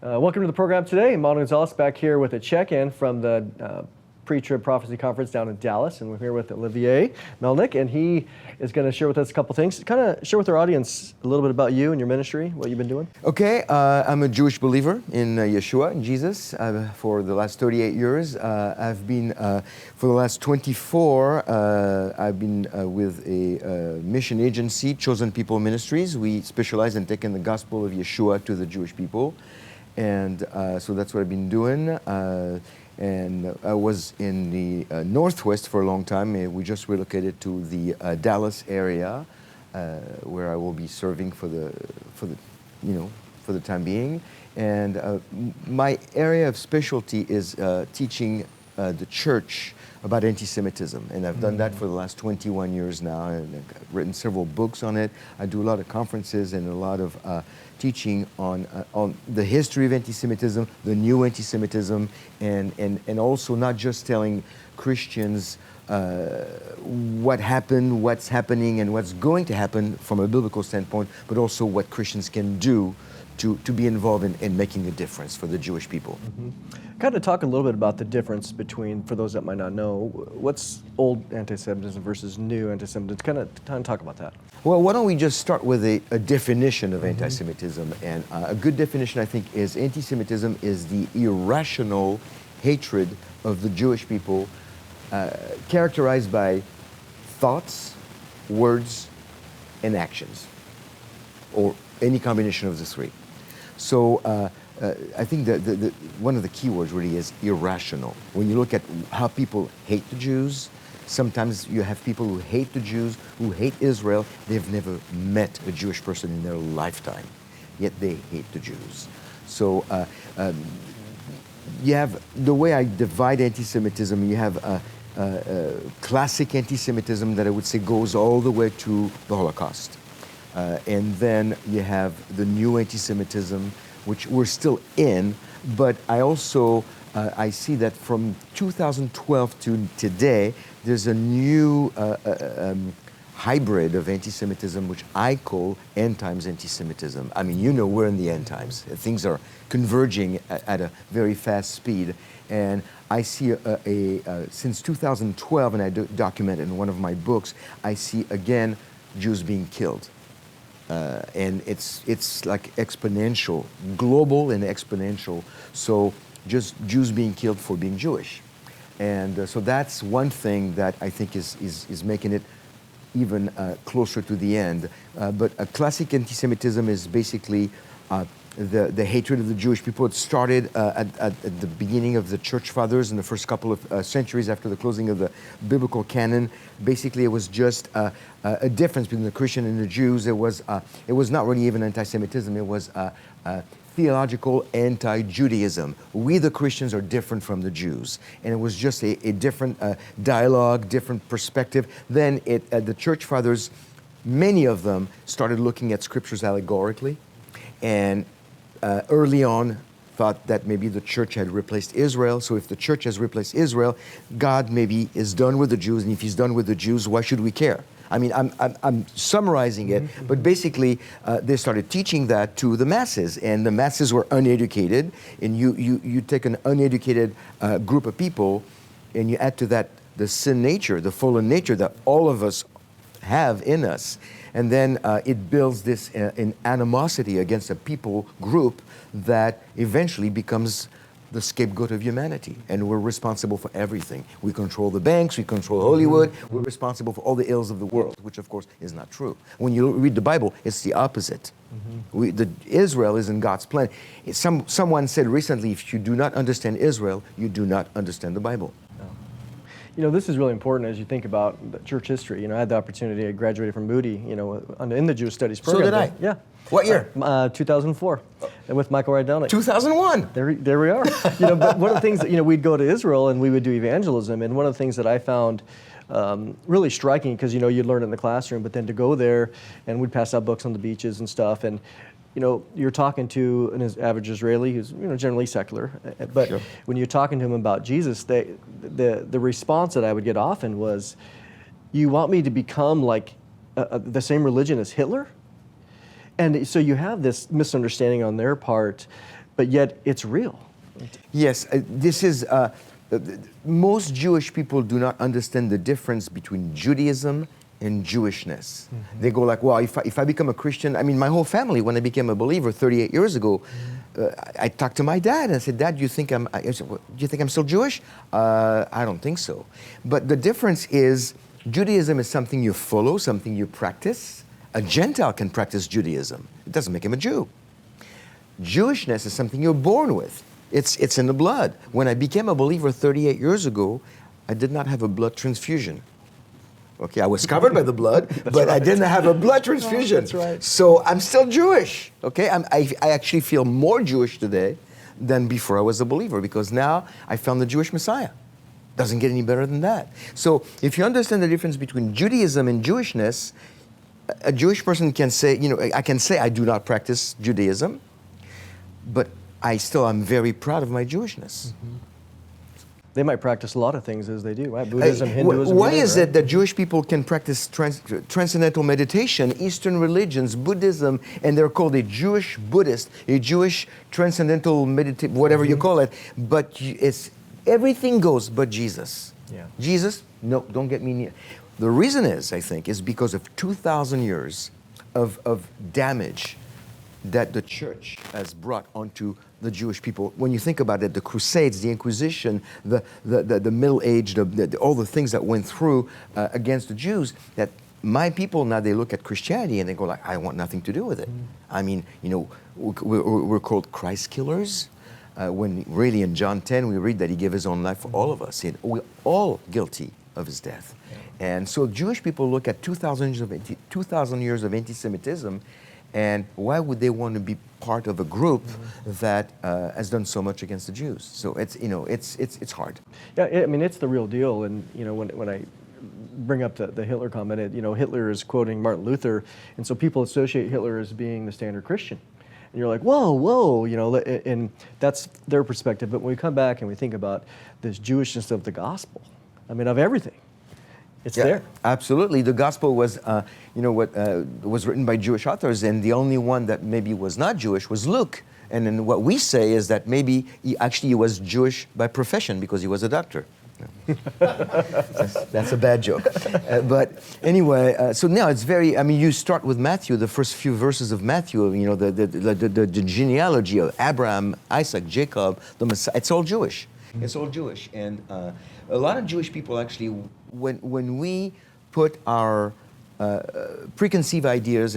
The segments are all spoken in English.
Welcome to the program today. Mondo back here with a check-in from the Pre-Trib Prophecy Conference down in Dallas, and we're here with Olivier Melnick, and he is going to share with us a couple things. Kind of share with our audience a little bit about you and your ministry, what you've been doing. Okay, I'm a Jewish believer in Yeshua, in Jesus, for the last 38 years. I've been, for the last 24, I've been with a mission agency, Chosen People Ministries. We specialize in taking the gospel of Yeshua to the Jewish people. And so that's what I've been doing. And I was in the Northwest for a long time. We just relocated to the Dallas area, where I will be serving for the time being. And my area of specialty is teaching the church about anti-Semitism, and I've done that for the last 21 years now, and I've written several books on it. I do a lot of conferences and a lot of teaching on the history of anti-Semitism, the new anti-Semitism, and also not just telling Christians what happened, what's happening, and what's going to happen from a biblical standpoint, but also what Christians can do to be involved in making a difference for the Jewish people. Mm-hmm. Kind of talk a little bit about the difference between, for those that might not know, what's old anti-Semitism versus new anti-Semitism. Kind of talk about that. Well, why don't we just start with a definition of anti-Semitism? And a good definition, I think, is anti-Semitism is the irrational hatred of the Jewish people, characterized by thoughts, words, and actions, or any combination of the three. So I think that one of the key words really is irrational. When you look at how people hate the Jews, sometimes you have people who hate the Jews, who hate Israel. They've never met a Jewish person in their lifetime, yet they hate the Jews. So you have, the way I divide anti-Semitism, you have classic anti-Semitism that I would say goes all the way to the Holocaust. And then you have the new anti-Semitism, which we're still in, but I also, I see that from 2012 to today, there's a new hybrid of anti-Semitism, which I call end times anti-Semitism. I mean, you know, we're in the end times. Things are converging at a very fast speed. And I see since 2012, and I document in one of my books, I see again Jews being killed. And it's like exponential, global and exponential. So just Jews being killed for being Jewish. And so that's one thing that I think is making it even closer to the end. But a classic anti-Semitism is basically the hatred of the Jewish people. It started at the beginning of the Church Fathers in the first couple of centuries after the closing of the biblical canon. Basically, it was just a difference between the Christian and the Jews. It was not really even anti-Semitism. It was theological anti-Judaism. We, the Christians, are different from the Jews. And it was just a different dialogue, different perspective. Then the Church Fathers, many of them started looking at scriptures allegorically, and early on thought that maybe the church had replaced Israel. So if the church has replaced Israel, God maybe is done with the Jews, and if he's done with the Jews, why should we care? I mean, I'm summarizing it, but basically they started teaching that to the masses, and the masses were uneducated, and you take an uneducated group of people, and you add to that the sin nature, the fallen nature that all of us have in us. And then it builds this an animosity against a people group that eventually becomes the scapegoat of humanity. And we're responsible for everything. We control the banks, we control Hollywood, we're responsible for all the ills of the world, which of course is not true. When you read the Bible, it's the opposite. Israel is in God's plan. Someone said recently, if you do not understand Israel, you do not understand the Bible. You know, this is really important as you think about the church history. You know, I had the opportunity, I graduated from Moody, you know, in the Jewish Studies program. So did I. Yeah. What year? 2004, with Michael Rydelnik. 2001. There we are. You know, but one of the things that, you know, we'd go to Israel and we would do evangelism, and one of the things that I found really striking, because, you know, you'd learn in the classroom, but then to go there, and we'd pass out books on the beaches and stuff, and you know, you're talking to an average Israeli who's, you know, generally secular, but sure. When you're talking to him about Jesus, the response that I would get often was, "You want me to become like the same religion as Hitler?" And so you have this misunderstanding on their part but yet it's real. Yes, this is, most Jewish people do not understand the difference between Judaism and Jewishness. They go like, well, if I become a Christian, I mean, my whole family, when I became a believer 38 years ago, I talked to my dad and I said, Dad, do you think I'm still Jewish? I don't think so. But the difference is Judaism is something you follow, something you practice. A Gentile can practice Judaism. It doesn't make him a Jew. Jewishness is something you're born with. It's in the blood. When I became a believer 38 years ago, I did not have a blood transfusion. Okay, I was covered by the blood, but I didn't have a blood transfusion. That's right. So I'm still Jewish. Okay, I actually feel more Jewish today than before I was a believer because now I found the Jewish Messiah. Doesn't get any better than that. So if you understand the difference between Judaism and Jewishness, a Jewish person can say, I can say I do not practice Judaism, but I still am very proud of my Jewishness. They might practice a lot of things as they do, right? Buddhism, Hinduism. Why is it that Jewish people can practice transcendental meditation, Eastern religions, Buddhism, and they're called a Jewish Buddhist, a Jewish transcendental meditation, whatever you call it, but everything goes but Jesus. Yeah. Jesus, no, don't get me near. The reason is, I think, is because of 2,000 years of damage that the church has brought onto the Jewish people. When you think about it, the Crusades, the Inquisition, the Middle Age, all the things that went through against the Jews, that my people now, they look at Christianity and they go like, I want nothing to do with it. I mean, we're called Christ killers. When really in John 10, we read that he gave his own life for all of us. And we're all guilty of his death. And so Jewish people look at 2,000 years of anti-Semitism, and why would they want to be part of a group that has done so much against the Jews? So it's hard. Yeah, I mean, it's the real deal. And when I bring up the Hitler comment, Hitler is quoting Martin Luther, and so people associate Hitler as being the standard Christian. And you're like, whoa, and that's their perspective. But when we come back and we think about this Jewishness of the gospel, I mean, of everything, it's there. Absolutely. The gospel was, was written by Jewish authors, and the only one that maybe was not Jewish was Luke. And then what we say is that maybe he was Jewish by profession because he was a doctor. That's a bad joke. But anyway, so now it's very, I mean, you start with Matthew, the first few verses of Matthew, the genealogy of Abraham, Isaac, Jacob, the Messiah, it's all Jewish. It's all Jewish. And a lot of Jewish people actually, when we put our preconceived ideas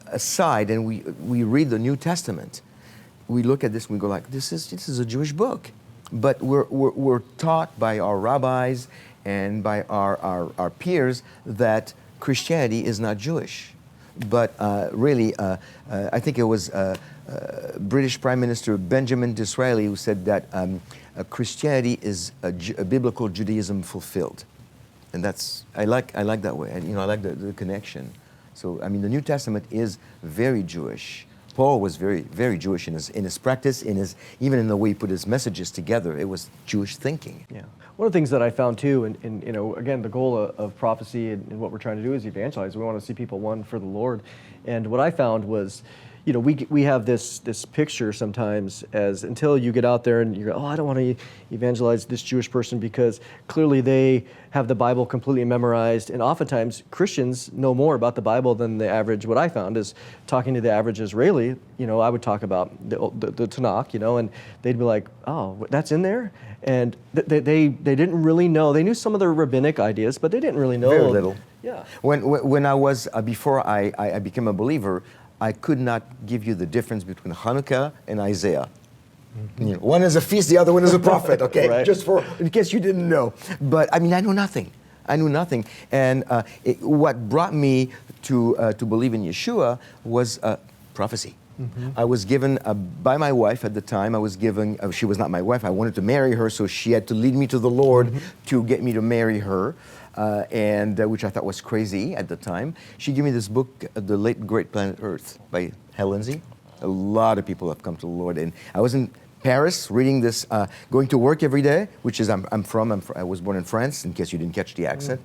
aside and we read the New Testament, we look at this and we go like, this is a Jewish book. But we're taught by our rabbis and by our peers that Christianity is not Jewish. But really, I think it was British Prime Minister Benjamin Disraeli who said that Christianity is a biblical Judaism fulfilled. And I like that way. And, I like the connection. So, I mean, the New Testament is very Jewish. Paul was very, very Jewish in his practice, even in the way he put his messages together. It was Jewish thinking. Yeah. One of the things that I found too, and again, the goal of prophecy and what we're trying to do is evangelize. We want to see people won for the Lord. And what I found was, we have this picture sometimes as until you get out there and you go, I don't want to evangelize this Jewish person because clearly they have the Bible completely memorized. And oftentimes Christians know more about the Bible than the average. What I found is talking to the average Israeli, I would talk about the Tanakh, and they'd be like, oh, that's in there? And they didn't really know. They knew some of the rabbinic ideas, but they didn't really know. Very little. Yeah. When I was, before I became a believer, I could not give you the difference between Hanukkah and Isaiah. One is a feast, the other one is a prophet, okay? Right. Just in case you didn't know. But I mean, I knew nothing. And what brought me to believe in Yeshua was prophecy. I was given, by my wife at the time, she was not my wife, I wanted to marry her, so she had to lead me to the Lord to get me to marry her. Which I thought was crazy at the time. She gave me this book, The Late Great Planet Earth by Hal Lindsey. A lot of people have come to the Lord. And I was in Paris reading this, going to work every day, which is, I was born in France, in case you didn't catch the accent.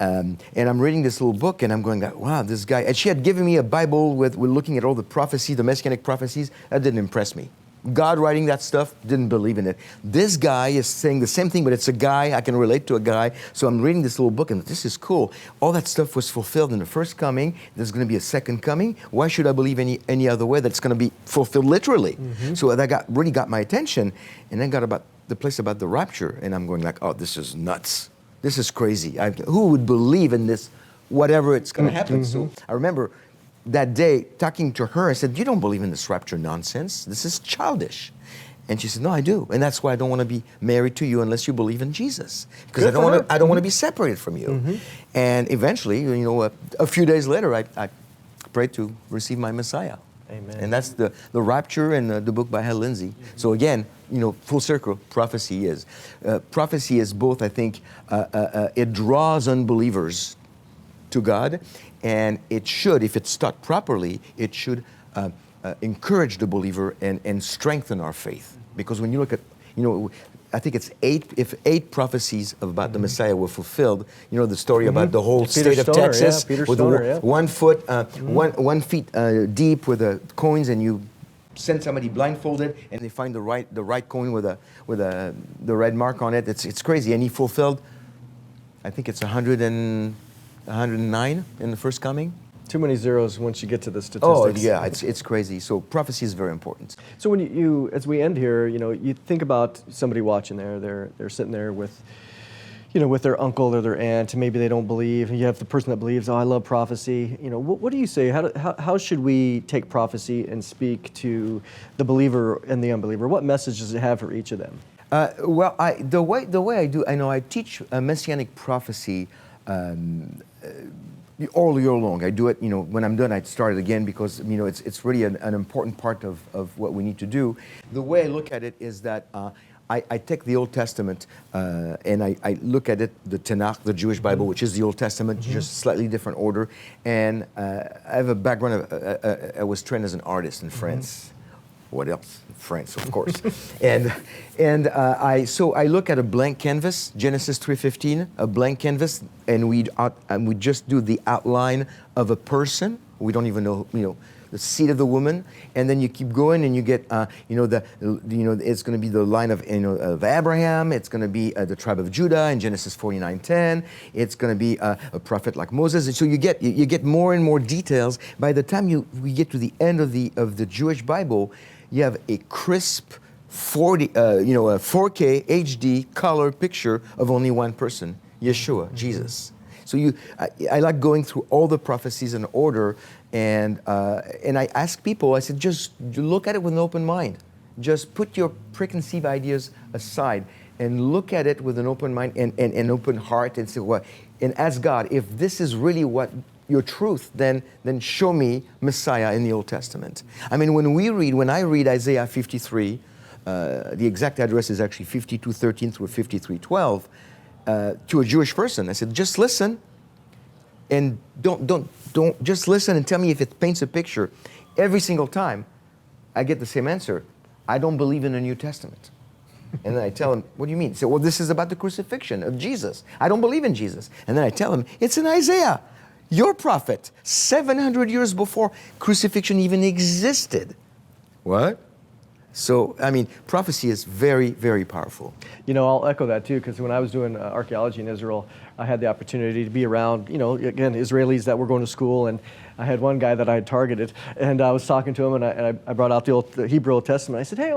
And I'm reading this little book and I'm going, wow, this guy. And she had given me a Bible with looking at all the prophecy, the messianic prophecies. That didn't impress me. God writing that stuff, didn't believe in it. This guy is saying the same thing, but it's a guy. I can relate to a guy. So I'm reading this little book, and this is cool. All that stuff was fulfilled in the first coming. There's going to be a second coming. Why should I believe any other way that's going to be fulfilled literally? So that really got my attention. And then got about the place about the rapture, and I'm going like, oh, this is nuts. This is crazy. Who would believe in this, whatever it's going to happen? So I remember that day talking to her, I said, you don't believe in this rapture nonsense. This is childish. And she said, no, I do. And that's why I don't want to be married to you unless you believe in Jesus. Because I don't want to be separated from you. And eventually, a few days later, I prayed to receive my Messiah. Amen. And that's the rapture and the book by Hal Lindsey. So again, full circle, prophecy is. Prophecy is both, I think, it draws unbelievers to God, and it should, if it's taught properly, it should encourage the believer and strengthen our faith. Because when you look at, I think it's eight prophecies about the Messiah were fulfilled. The story about the whole state of Texas with 1 foot, 1 feet deep with the coins, and you send somebody blindfolded, and they find the right coin with the red mark on it. It's crazy, and he fulfilled. I think it's 109 in the first coming. Too many zeros once you get to the statistics. Oh yeah, it's crazy. So prophecy is very important. So when you as we end here, you think about somebody watching there. They're sitting there with, with their uncle or their aunt, and maybe they don't believe. And you have the person that believes. Oh, I love prophecy. What do you say? How should we take prophecy and speak to the believer and the unbeliever? What message does it have for each of them? Well, the way I do, I teach messianic prophecy. All year long. I do it, when I'm done, I start it again because, it's really an important part of what we need to do. The way I look at it is that I take the Old Testament and I look at it, the Tanakh, the Jewish Bible, which is the Old Testament, just slightly different order. And I have a background I was trained as an artist in France. What else? France, of course. So I look at a blank canvas, Genesis 3:15, a blank canvas, and we just do the outline of a person. We don't even know, the seed of the woman, and then you keep going, and you get, it's going to be the line of Abraham. It's going to be the tribe of Judah in Genesis 49:10. It's going to be a prophet like Moses, and so you get more and more details. By the time we get to the end of the Jewish Bible, you have a crisp 4K HD color picture of only one person, Yeshua, Jesus. So I like going through all the prophecies in order, and I ask people, I said, just look at it with an open mind. Just put your preconceived ideas aside and look at it with an open mind and an open heart, and say, well, and ask God, if this is really what your truth, then show me Messiah in the Old Testament. I mean, when I read Isaiah 53, the exact address is actually 52:13 through 53:12, to a Jewish person, I said, just listen, and don't just listen and tell me if it paints a picture. Every single time, I get the same answer. I don't believe in the New Testament. And then I tell him, what do you mean? He said, well, this is about the crucifixion of Jesus. I don't believe in Jesus. And then I tell him, it's in Isaiah. Your prophet, 700 years before crucifixion even existed. What? So, I mean, prophecy is very, very powerful. I'll echo that too, because when I was doing archaeology in Israel, I had the opportunity to be around, again, Israelis that were going to school, and I had one guy that I had targeted, and I was talking to him, and I brought out the Hebrew Old Testament. I said, hey,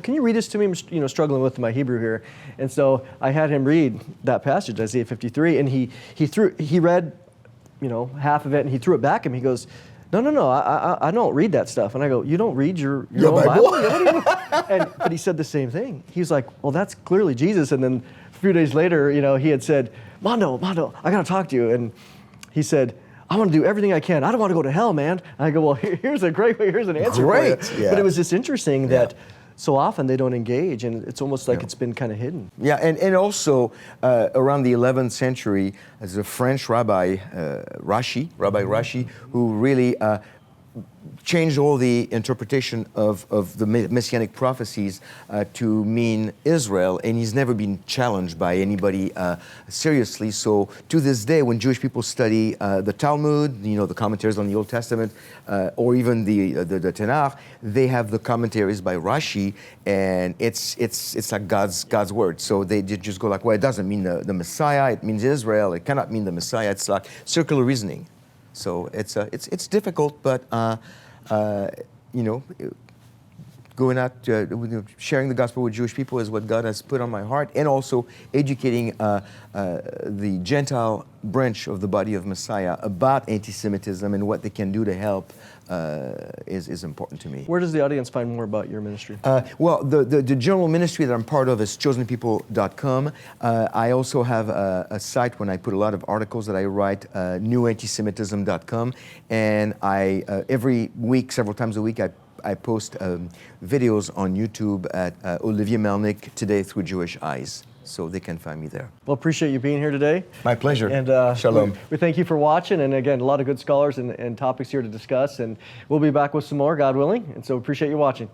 can you read this to me? I'm struggling with my Hebrew here. And so I had him read that passage, Isaiah 53, and he read, half of it, and he threw it back at me. He goes, no, I don't read that stuff. And I go, you don't read your own Bible? But he said the same thing. He was like, well, that's clearly Jesus. And then a few days later, he had said, Mondo, I got to talk to you. And he said, I want to do everything I can. I don't want to go to hell, man. And I go, well, here's an answer for you. Yeah. But it was just interesting that so often they don't engage, and it's almost like it's been kind of hidden. Yeah, and also around the 11th century, there's a French Rabbi Rashi, who really changed all the interpretation of the messianic prophecies to mean Israel, and he's never been challenged by anybody seriously. So to this day, when Jewish people study the Talmud, the commentaries on the Old Testament, or even the Tanakh, they have the commentaries by Rashi, and it's like God's word. So they just go like, well, it doesn't mean the Messiah, it means Israel. It cannot mean the Messiah. It's like circular reasoning. So it's difficult, but going out, sharing the gospel with Jewish people is what God has put on my heart, and also educating the Gentile branch of the body of Messiah about anti-Semitism and what they can do to help is important to me. Where does the audience find more about your ministry? Well, the general ministry that I'm part of is chosenpeople.com. I also have a site when I put a lot of articles that I write, newantisemitism.com, and every week, several times a week, I post videos on YouTube at Olivier Melnick, Today Through Jewish Eyes. So they can find me there. Well, appreciate you being here today. My pleasure. And Shalom. We thank you for watching. And again, a lot of good scholars and topics here to discuss. And we'll be back with some more, God willing. And so appreciate you watching.